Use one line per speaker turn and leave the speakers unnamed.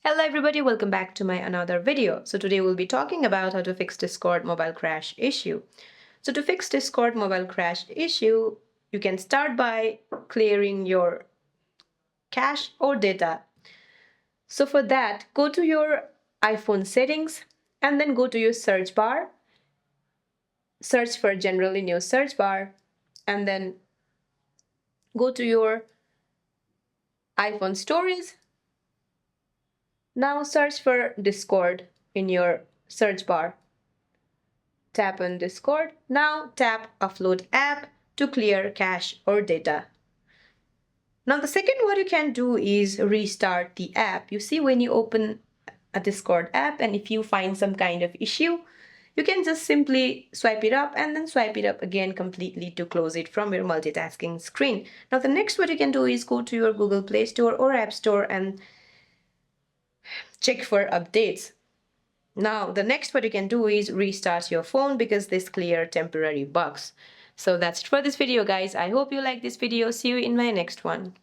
Hello everybody, welcome back to my another video. So today we'll be talking about how to fix Discord mobile crash issue. So to fix Discord mobile crash issue, you can start by clearing your cache or data. So for that, go to your iPhone settings and then go to your search bar. Search for general in your search bar and then go to your iPhone stories. Now search for Discord in your search bar. Tap on Discord. Now tap Upload App to clear cache or data. Now the second what you can do is restart the app. You see when you open a Discord app and if you find some kind of issue, you can just simply swipe it up and then swipe it up again completely to close it from your multitasking screen. Now the next what you can do is go to your Google Play Store or App Store and check for updates. Now, the next what you can do is restart your phone because this clear temporary bugs. So that's it for this video, guys. I hope you like this video. See you in my next one.